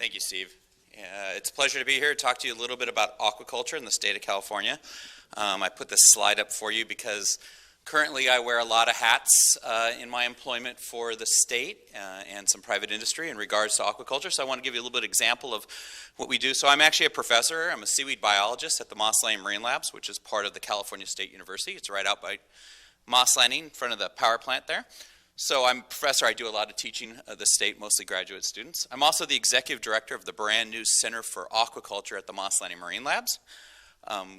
Thank you, Steve. It's a pleasure to be here to talk to you a little bit about aquaculture in the state of California. I put this slide up for you because currently I wear a lot of hats in my employment for the state and some private industry in regards to aquaculture. So I want to give you a little bit of example of what we do. So I'm actually a professor. I'm a seaweed biologist at the Moss Landing Marine Labs, which is part of the California State University. It's right out by Moss Landing in front of the power plant there. So I'm a professor. I do a lot of teaching at the state, mostly graduate students. I'm also the executive director of the brand new Center for Aquaculture at the Moss Landing Marine Labs,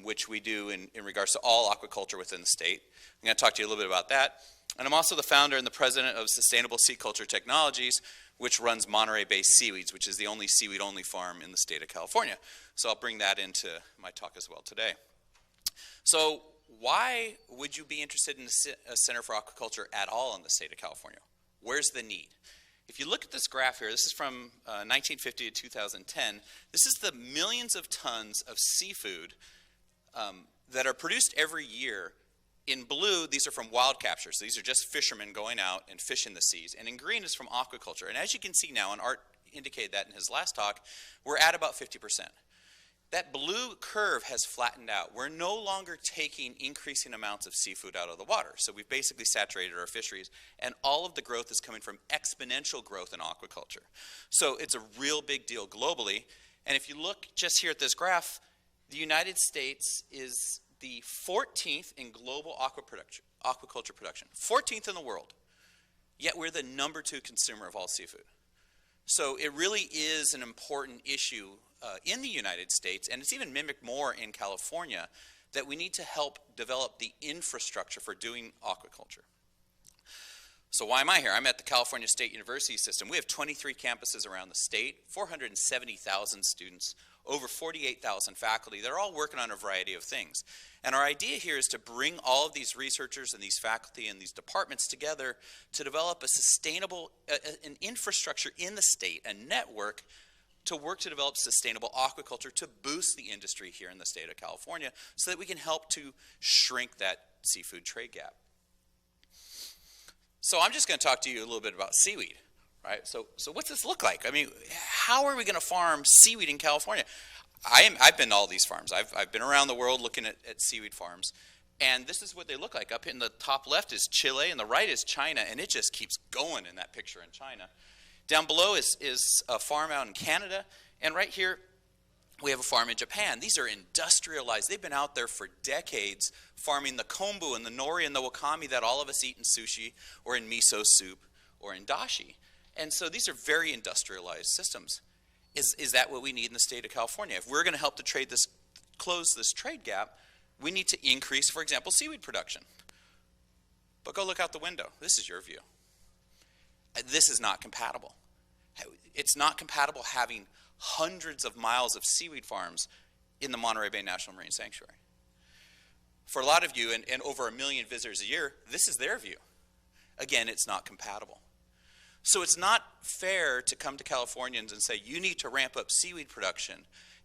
which we do in regards to all aquaculture within the state. I'm going to talk to you a little bit about that. And I'm also the founder and the president of Sustainable Sea Culture Technologies, which runs Monterey-based Seaweeds, which is the only seaweed-only farm in the state of California. So I'll bring that into my talk as well today. So why would you be interested in a Center for Aquaculture at all in the state of California? Where's the need? If you look at this graph here, this is from 1950 to 2010. This is the millions of tons of seafood that are produced every year. In blue, these are from wild capture. So these are just fishermen going out and fishing the seas. And in green is from aquaculture. And as you can see now, and Art indicated that in his last talk, we're at about 50%. That blue curve has flattened out. We're no longer taking increasing amounts of seafood out of the water. So we've basically saturated our fisheries, and all of the growth is coming from exponential growth in aquaculture. So it's a real big deal globally. And if you look just here at this graph, the United States is the 14th in global aquaculture production, 14th in the world. Yet we're the #2 consumer of all seafood. So it really is an important issue in the United States, and it's even mimicked more in California, that we need to help develop the infrastructure for doing aquaculture. So why am I here? I'm at the California State University system. We have 23 campuses around the state, 470,000 students, over 48,000 faculty. They're all working on a variety of things. And our idea here is to bring all of these researchers and these faculty and these departments together to develop a sustainable, an infrastructure in the state, a network to work to develop sustainable aquaculture to boost the industry here in the state of California so that we can help to shrink that seafood trade gap. So I'm just going to talk to you a little bit about seaweed, right? So what's this look like? I mean, how are we going to farm seaweed in California? I've been to all these farms. I've been around the world looking at seaweed farms, and this is what they look like. Up in the top left is Chile, and the right is China, and it just keeps going in that picture in China. Down below is a farm out in Canada, and right here we have a farm in Japan. These are industrialized. They've been out there for decades farming the kombu and the nori and the wakame that all of us eat in sushi or in miso soup or in dashi. And so these are very industrialized systems. Is that what we need in the state of California? If we're going to help to close this trade gap, we need to increase, for example, seaweed production. But go look out the window. This is your view. This is not compatible. It's not compatible having hundreds of miles of seaweed farms in the Monterey Bay National Marine Sanctuary. For a lot of you, and over 1 million visitors a year, this is their view. Again, it's not compatible. So it's not fair to come to Californians and say, you need to ramp up seaweed production.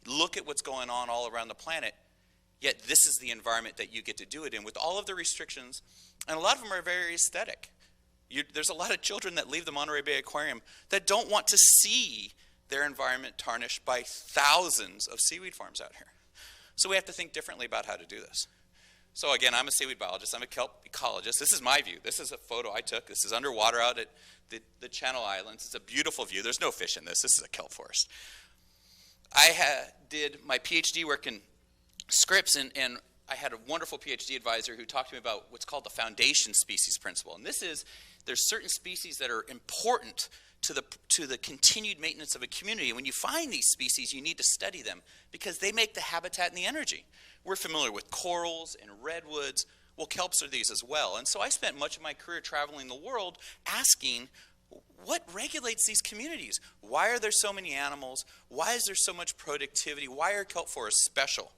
Look at what's going on all around the planet. Yet this is the environment that you get to do it in with all of the restrictions. And a lot of them are very aesthetic. There's a lot of children that leave the Monterey Bay Aquarium that don't want to see their environment tarnished by thousands of seaweed farms out here. So we have to think differently about how to do this. So again, I'm a seaweed biologist. I'm a kelp ecologist. This is my view. This is a photo I took. This is underwater out at the Channel Islands. It's a beautiful view. There's no fish in this. This is a kelp forest. I did my PhD work in Scripps, and I had a wonderful PhD advisor who talked to me about what's called the foundation species principle. And this is, there's certain species that are important to the continued maintenance of a community. And when you find these species, you need to study them because they make the habitat and the energy. We're familiar with corals and redwoods. Well, kelps are these as well. And so I spent much of my career traveling the world asking, what regulates these communities? Why are there so many animals? Why is there so much productivity? Why are kelp forests special?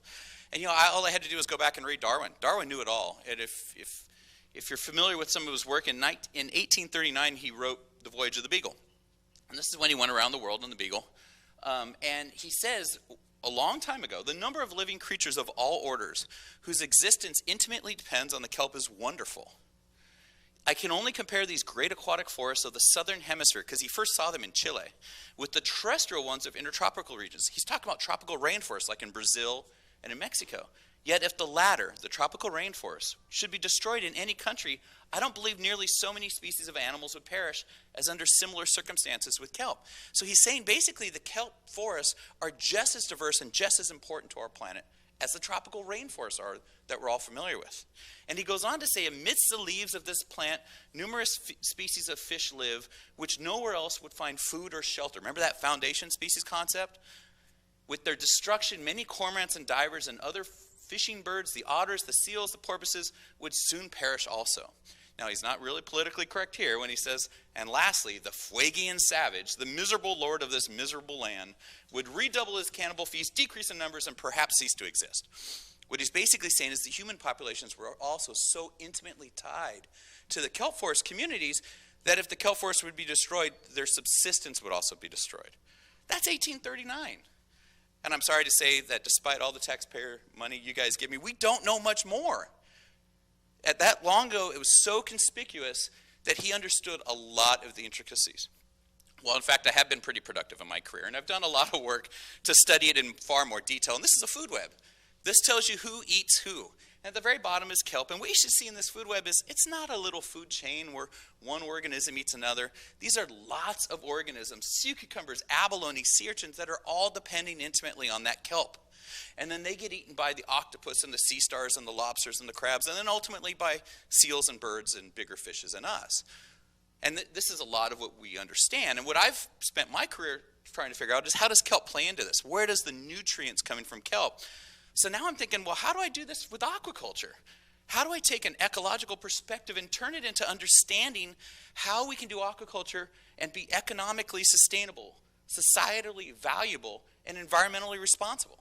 And all I had to do was go back and read Darwin. Darwin knew it all. And if you're familiar with some of his work, in 1839 he wrote The Voyage of the Beagle. And this is when he went around the world on the Beagle. And he says, a long time ago, the number of living creatures of all orders whose existence intimately depends on the kelp is wonderful. I can only compare these great aquatic forests of the southern hemisphere, because he first saw them in Chile, with the terrestrial ones of intertropical regions. He's talking about tropical rainforests like in Brazil and in Mexico. Yet if the latter, the tropical rainforest, should be destroyed in any country, I don't believe nearly so many species of animals would perish as under similar circumstances with kelp. So he's saying basically the kelp forests are just as diverse and just as important to our planet as the tropical rainforests are that we're all familiar with. And he goes on to say, amidst the leaves of this plant, numerous species of fish live, which nowhere else would find food or shelter. Remember that foundation species concept? With their destruction, many cormorants and divers and other fishing birds, the otters, the seals, the porpoises, would soon perish also. Now, he's not really politically correct here when he says, and lastly, the Fuegian savage, the miserable lord of this miserable land, would redouble his cannibal feast, decrease in numbers, and perhaps cease to exist. What he's basically saying is the human populations were also so intimately tied to the kelp forest communities that if the kelp forest would be destroyed, their subsistence would also be destroyed. That's 1839. And I'm sorry to say that despite all the taxpayer money you guys give me, we don't know much more. At that long ago, it was so conspicuous that he understood a lot of the intricacies. Well, in fact, I have been pretty productive in my career, and I've done a lot of work to study it in far more detail. And this is a food web. This tells you who eats who. And at the very bottom is kelp. And what you should see in this food web is it's not a little food chain where one organism eats another. These are lots of organisms, sea cucumbers, abalone, sea urchins that are all depending intimately on that kelp. And then they get eaten by the octopus and the sea stars and the lobsters and the crabs, and then ultimately by seals and birds and bigger fishes and us. And this is a lot of what we understand. And what I've spent my career trying to figure out is how does kelp play into this? Where does the nutrients coming from kelp? So now I'm thinking, well, how do I do this with aquaculture? How do I take an ecological perspective and turn it into understanding how we can do aquaculture and be economically sustainable, societally valuable, and environmentally responsible?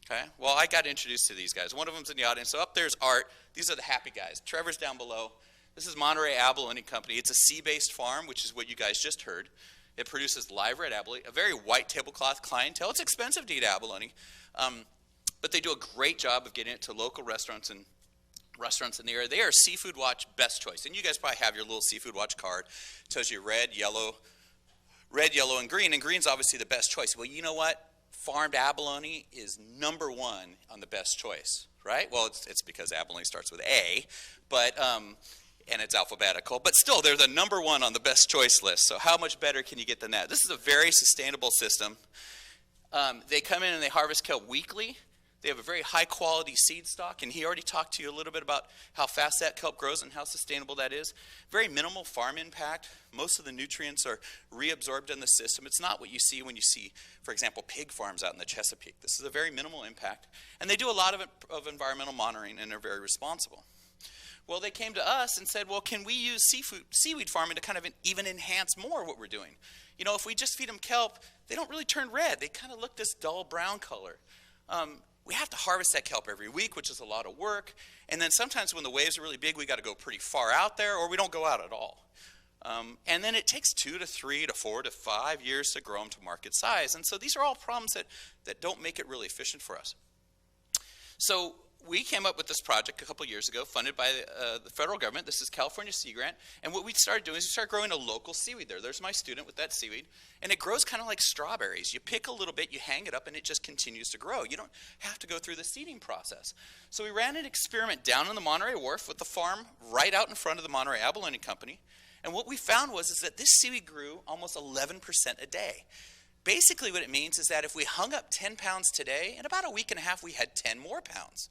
Okay, well, I got introduced to these guys. One of them's in the audience. So up there's Art. These are the happy guys. Trevor's down below. This is Monterey Abalone Company. It's a sea-based farm, which is what you guys just heard. It produces live red abalone, a very white tablecloth clientele. It's expensive to eat abalone, but they do a great job of getting it to local restaurants and restaurants in the area. They are Seafood Watch best choice. And you guys probably have your little Seafood Watch card. It tells you red, yellow, and green. And green's obviously the best choice. Well, you know what? Farmed abalone is number one on the best choice, right? Well, it's because abalone starts with A, but and it's alphabetical. But still, they're the number one on the best choice list. So how much better can you get than that? This is a very sustainable system. They come in and they harvest kelp weekly. They have a very high quality seed stock, and he already talked to you a little bit about how fast that kelp grows and how sustainable that is. Very minimal farm impact. Most of the nutrients are reabsorbed in the system. It's not what you see when you see, for example, pig farms out in the Chesapeake. This is a very minimal impact, and they do a lot of environmental monitoring, and they're very responsible. Well, they came to us and said, well, can we use seaweed farming to kind of even enhance more what we're doing? You know, if we just feed them kelp, they don't really turn red. They kind of look this dull brown color. We have to harvest that kelp every week, which is a lot of work. And then sometimes when the waves are really big, we got to go pretty far out there, or we don't go out at all. And then it takes 2 to 3 to 4 to 5 years to grow them to market size. And so these are all problems that don't make it really efficient for us. So we came up with this project a couple years ago, funded by the federal government. This is California Sea Grant. And what we started doing is we started growing a local seaweed there. There's my student with that seaweed. And it grows kind of like strawberries. You pick a little bit, you hang it up, and it just continues to grow. You don't have to go through the seeding process. So we ran an experiment down on the Monterey Wharf with the farm right out in front of the Monterey Abalone Company. And what we found was that this seaweed grew almost 11% a day. Basically what it means is that if we hung up 10 pounds today, in about a week and a half, we had 10 more pounds.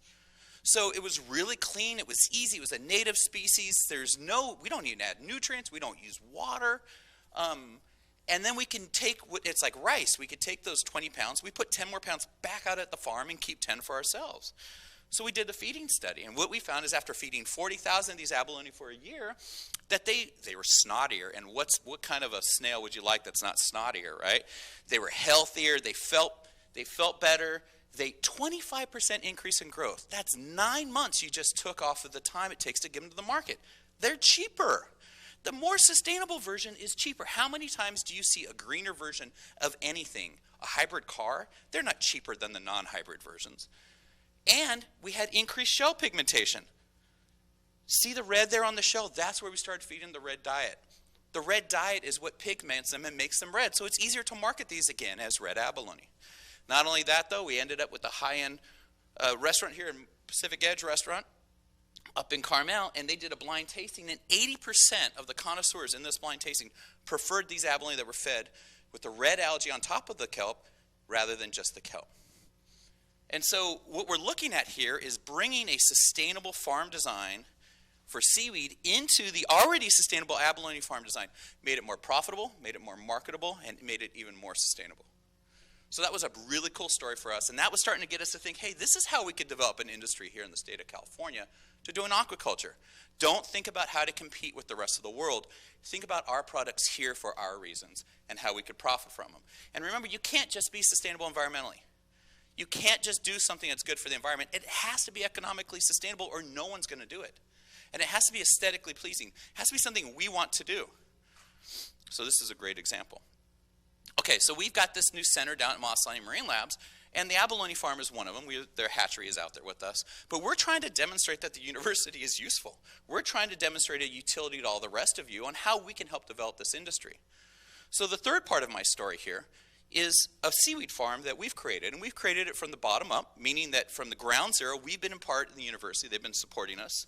So it was really clean, it was easy, it was a native species, we don't even add nutrients, we don't use water. And then we can take, it's like rice, we could take those 20 pounds, we put 10 more pounds back out at the farm and keep 10 for ourselves. So we did the feeding study, and what we found is after feeding 40,000 of these abalone for a year, that they were snottier. And what kind of a snail would you like that's not snottier, right? They were healthier, they felt better. 25% increase in growth. That's 9 months you just took off of the time it takes to get them to the market. They're cheaper. The more sustainable version is cheaper. How many times do you see a greener version of anything? A hybrid car? They're not cheaper than the non-hybrid versions. And we had increased shell pigmentation. See the red there on the shell? That's where we started feeding the red diet. The red diet is what pigments them and makes them red, so it's easier to market these again as red abalone. Not only that, though, we ended up with a high-end restaurant here in Pacific Edge Restaurant up in Carmel, and they did a blind tasting, and 80% of the connoisseurs in this blind tasting preferred these abalone that were fed with the red algae on top of the kelp rather than just the kelp. And so what we're looking at here is bringing a sustainable farm design for seaweed into the already sustainable abalone farm design. Made it more profitable, made it more marketable, and made it even more sustainable. So that was a really cool story for us, and that was starting to get us to think, hey, this is how we could develop an industry here in the state of California to do an aquaculture. Don't think about how to compete with the rest of the world. Think about our products here for our reasons and how we could profit from them. And remember, you can't just be sustainable environmentally. You can't just do something that's good for the environment. It has to be economically sustainable or no one's going to do it. And it has to be aesthetically pleasing. It has to be something we want to do. So this is a great example. Okay, so we've got this new center down at Moss Landing Marine Labs, and the abalone farm is one of them. Their hatchery is out there with us. But we're trying to demonstrate that the university is useful. We're trying to demonstrate a utility to all the rest of you on how we can help develop this industry. So the third part of my story here is a seaweed farm that we've created, and we've created it from the bottom up, meaning that from the ground zero, we've been in part in the university. They've been supporting us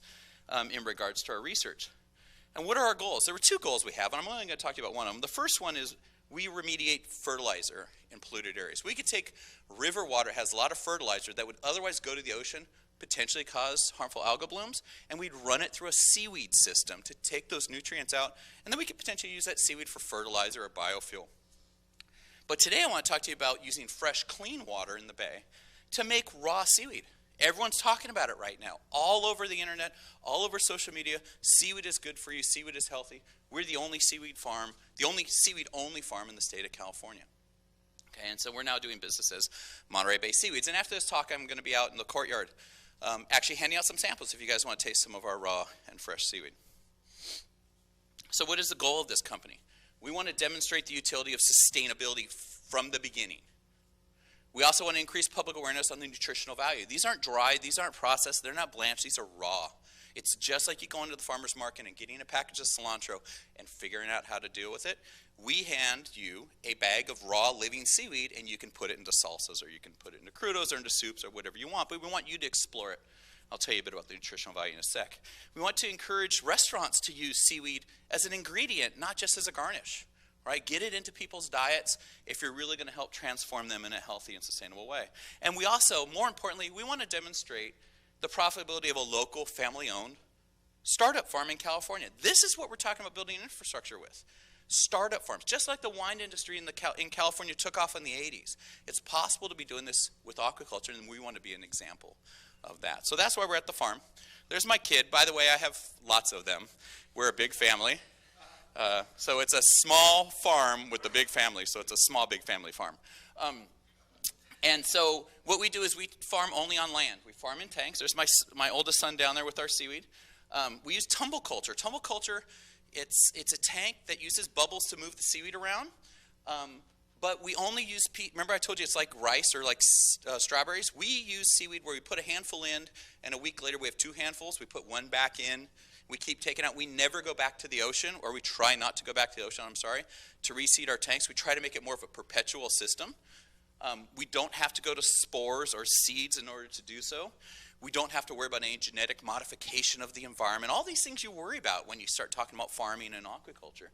in regards to our research. And what are our goals? There were two goals we have, and I'm only going to talk to you about one of them. The first one is we remediate fertilizer in polluted areas. We could take river water that has a lot of fertilizer that would otherwise go to the ocean, potentially cause harmful algal blooms, and we'd run it through a seaweed system to take those nutrients out, and then we could potentially use that seaweed for fertilizer or biofuel. But today I want to talk to you about using fresh, clean water in the bay to make raw seaweed. Everyone's talking about it right now, all over the internet, all over social media. Seaweed is good for you. Seaweed is healthy. We're the only seaweed farm, the only seaweed-only farm in the state of California. Okay, and so we're now doing business as Monterey Bay Seaweeds. And after this talk, I'm going to be out in the courtyard actually handing out some samples if you guys want to taste some of our raw and fresh seaweed. So what is the goal of this company? We want to demonstrate the utility of sustainability from the beginning. We also want to increase public awareness on the nutritional value. These aren't dried, these aren't processed, they're not blanched, these are raw. It's just like you go into the farmer's market and getting a package of cilantro and figuring out how to deal with it. We hand you a bag of raw living seaweed and you can put it into salsas or you can put it into crudos or into soups or whatever you want, but we want you to explore it. I'll tell you a bit about the nutritional value in a sec. We want to encourage restaurants to use seaweed as an ingredient, not just as a garnish. Right? Get it into people's diets if you're really going to help transform them in a healthy and sustainable way. And we also, more importantly, we want to demonstrate the profitability of a local family-owned startup farm in California. This is what we're talking about building infrastructure with. Startup farms, just like the wine industry in California took off in the 80s. It's possible to be doing this with aquaculture, and we want to be an example of that. So that's why we're at the farm. There's my kid. By the way, I have lots of them. We're a big family. So it's a small farm with a big family, so it's a small, big family farm. And so what we do is we farm only on land. We farm in tanks. There's my oldest son down there with our seaweed. We use tumble culture. Tumble culture, it's a tank that uses bubbles to move the seaweed around. But we only use remember I told you it's like rice or like strawberries? We use seaweed where we put a handful in, and a week later we have 2 handfuls. We put 1 back in. We keep taking out. We never go back to the ocean, or we try not to go back to the ocean, to reseed our tanks. We try to make it more of a perpetual system. We don't have to go to spores or seeds in order to do so. We don't have to worry about any genetic modification of the environment. All these things you worry about when you start talking about farming and aquaculture.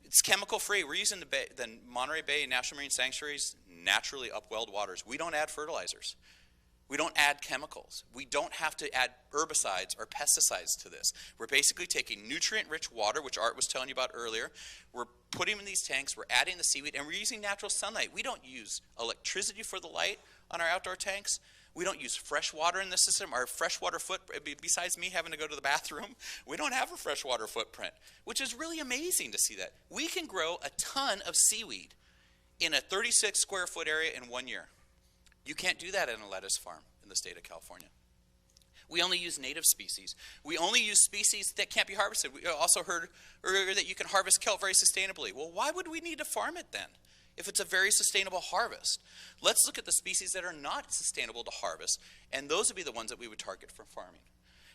It's chemical free. We're using the Monterey Bay National Marine Sanctuary's naturally upwelled waters. We don't add fertilizers. We don't add chemicals. We don't have to add herbicides or pesticides to this. We're basically taking nutrient-rich water, which Art was telling you about earlier. We're putting them in these tanks. We're adding the seaweed, and we're using natural sunlight. We don't use electricity for the light on our outdoor tanks. We don't use fresh water in the system. Our freshwater footprint, besides me having to go to the bathroom, we don't have a freshwater footprint, which is really amazing to see that. We can grow a ton of seaweed in a 36 square foot area in 1 year. You can't do that in a lettuce farm in the state of California. We only use native species. We only use species that can't be harvested. We also heard earlier that you can harvest kelp very sustainably. Well, why would we need to farm it then if it's a very sustainable harvest? Let's look at the species that are not sustainable to harvest, and those would be the ones that we would target for farming.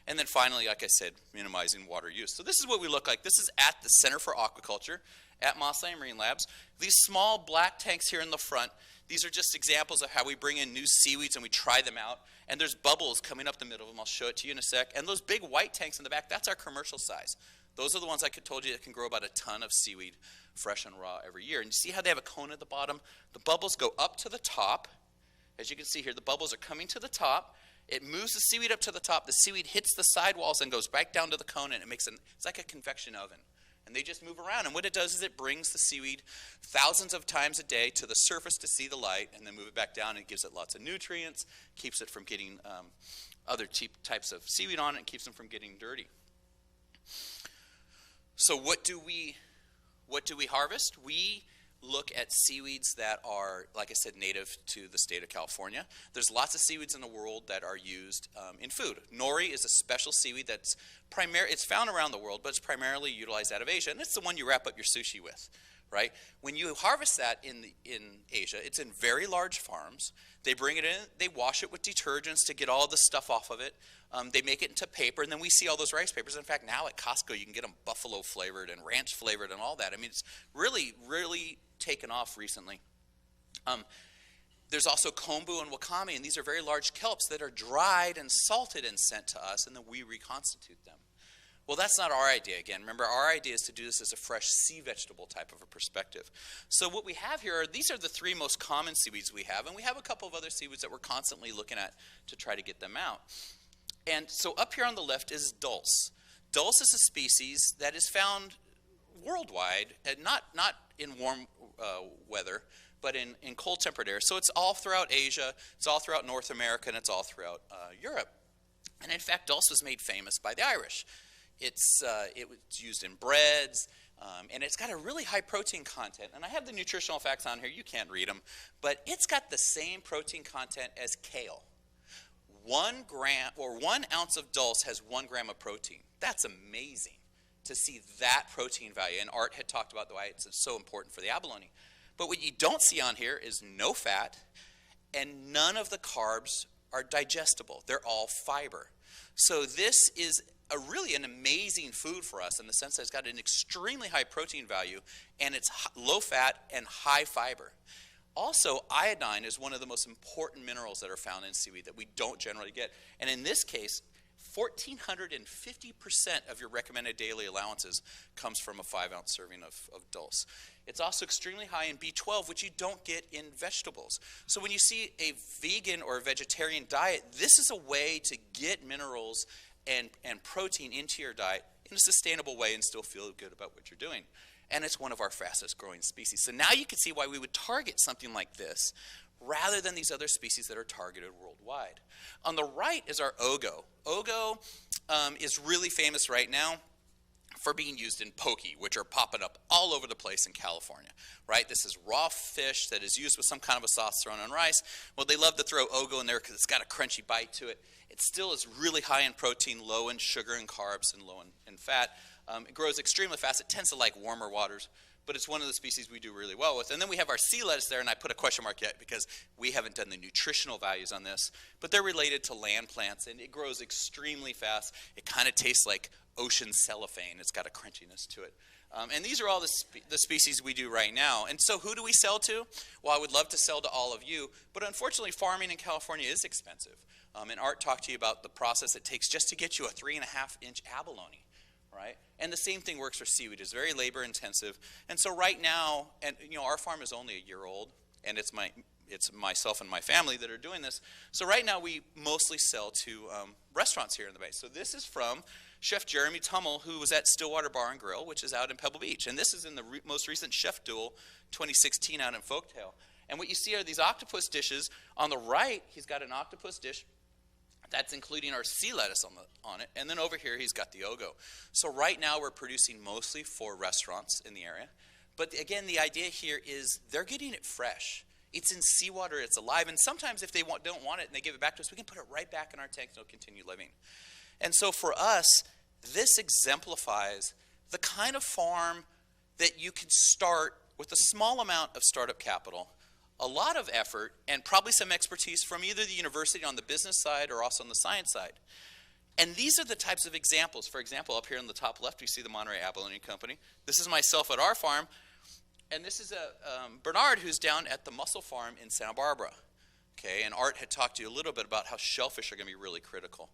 And then finally, like I said, minimizing water use. So this is what we look like. This is at the Center for Aquaculture at Moss Landing Marine Labs. These small black tanks here in the front, these are just examples of how we bring in new seaweeds and we try them out. And there's bubbles coming up the middle of them. I'll show it to you in a sec. And those big white tanks in the back, that's our commercial size. Those are the ones I told you that can grow about a ton of seaweed, fresh and raw, every year. And you see how they have a cone at the bottom? The bubbles go up to the top. As you can see here, the bubbles are coming to the top. It moves the seaweed up to the top. The seaweed hits the sidewalls and goes back down to the cone, and it's like a convection oven. And they just move around. And what it does is it brings the seaweed thousands of times a day to the surface to see the light, and then move it back down, and it gives it lots of nutrients, keeps it from getting other cheap types of seaweed on it, and keeps them from getting dirty. So what do we harvest? We look at seaweeds that are, like I said, native to the state of California. There's lots of seaweeds in the world that are used in food. Nori is a special seaweed that's it's found around the world, but it's primarily utilized out of Asia, and it's the one you wrap up your sushi with, right? When you harvest that in Asia, it's in very large farms. They bring it in, they wash it with detergents to get all the stuff off of it. They make it into paper, and then we see all those rice papers. In fact, now at Costco, you can get them buffalo flavored and ranch flavored and all that. I mean, it's really, really taken off recently. There's also kombu and wakame, and these are very large kelps that are dried and salted and sent to us, and then we reconstitute them. Well, that's not our idea. Again, remember, our idea is to do this as a fresh sea vegetable type of a perspective. So what we have here these are the three most common seaweeds we have, and we have a couple of other seaweeds that we're constantly looking at to try to get them out. And so up here on the left is dulse. Dulse is a species that is found worldwide, and not in warm weather, but in cold temperate air. So it's all throughout Asia, it's all throughout North America, and it's all throughout Europe. And in fact, dulse was made famous by the Irish. It was used in breads, and it's got a really high protein content. And I have the nutritional facts on here. You can't read them, but it's got the same protein content as kale. 1 gram or 1 ounce of dulse has 1 gram of protein. That's amazing to see that protein value. And Art had talked about why it's so important for the abalone. But what you don't see on here is no fat, and none of the carbs are digestible. They're all fiber. So this is really an amazing food for us in the sense that it's got an extremely high protein value, and it's low fat and high fiber. Also, iodine is one of the most important minerals that are found in seaweed that we don't generally get. And in this case, 1,450% of your recommended daily allowances comes from a 5-ounce serving of dulse. It's also extremely high in B12, which you don't get in vegetables. So when you see a vegan or a vegetarian diet, this is a way to get minerals and protein into your diet in a sustainable way and still feel good about what you're doing. And it's one of our fastest growing species. So now you can see why we would target something like this rather than these other species that are targeted worldwide. On the right is our ogo. Ogo is really famous right now for being used in poke, which are popping up all over the place in California, right? This is raw fish that is used with some kind of a sauce thrown on rice. Well, they love to throw ogo in there because it's got a crunchy bite to it. It still is really high in protein, low in sugar and carbs, and low in fat. It grows extremely fast. It tends to like warmer waters, but it's one of the species we do really well with. And then we have our sea lettuce there, and I put a question mark yet because we haven't done the nutritional values on this, but they're related to land plants, and it grows extremely fast. It kind of tastes like ocean cellophane. It's got a crunchiness to it. And these are all the species we do right now. And so who do we sell to? Well, I would love to sell to all of you, but unfortunately farming in California is expensive. And Art talked to you about the process it takes just to get you a 3.5-inch abalone. Right? And the same thing works for seaweed. It's very labor intensive. And so right now, and our farm is only a year old, and it's myself and my family that are doing this. So right now we mostly sell to restaurants here in the Bay. So this is from Chef Jeremy Tummel, who was at Stillwater Bar and Grill, which is out in Pebble Beach. And this is in the most recent Chef Duel 2016 out in Folktale. And what you see are these octopus dishes. On the right, he's got an octopus dish. That's including our sea lettuce on it. And then over here, he's got the ogo. So right now, we're producing mostly for restaurants in the area. But again, the idea here is they're getting it fresh. It's in seawater. It's alive. And sometimes if they don't want it and they give it back to us, we can put it right back in our tanks and it'll continue living. And so for us, this exemplifies the kind of farm that you can start with a small amount of startup capital, a lot of effort, and probably some expertise from either the university on the business side or also on the science side. And these are the types of examples. For example, up here on the top left, we see the Monterey Abalone Company. This is myself at our farm. And this is Bernard, who's down at the mussel farm in Santa Barbara. Okay, and Art had talked to you a little bit about how shellfish are going to be really critical.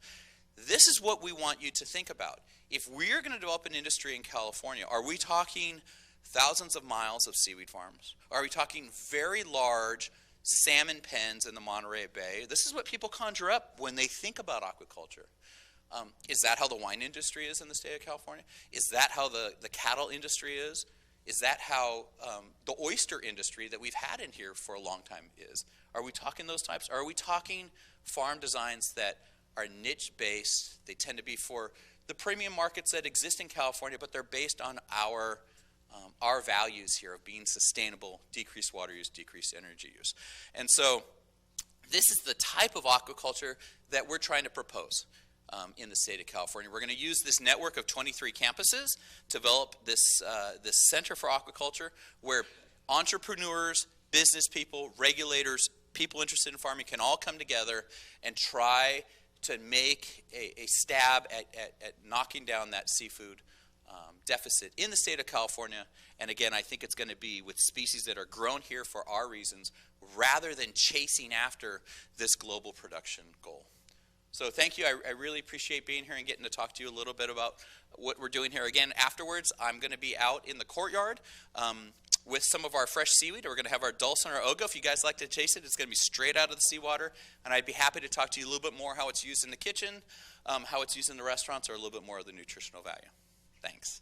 This is what we want you to think about. If we're going to develop an industry in California, are we talking thousands of miles of seaweed farms? Are we talking very large salmon pens in the Monterey Bay? This is what people conjure up when they think about aquaculture. Is that how the wine industry is in the state of California? Is that how the cattle industry is? Is that how the oyster industry that we've had in here for a long time is? Are we talking those types? Or are we talking farm designs that are niche-based? They tend to be for the premium markets that exist in California, but they're based on our values here of being sustainable, decreased water use, decreased energy use. And so this is the type of aquaculture that we're trying to propose in the state of California. We're going to use this network of 23 campuses to develop this Center for Aquaculture where entrepreneurs, business people, regulators, people interested in farming can all come together and try to make a stab at knocking down that seafood deficit in the state of California. And again, I think it's going to be with species that are grown here for our reasons rather than chasing after this global production goal. So thank you. I really appreciate being here and getting to talk to you a little bit about what we're doing here. Again, afterwards, I'm going to be out in the courtyard with some of our fresh seaweed. We're going to have our dulse and our ogo. If you guys like to taste it, it's going to be straight out of the seawater. And I'd be happy to talk to you a little bit more how it's used in the kitchen, how it's used in the restaurants, or a little bit more of the nutritional value. Thanks.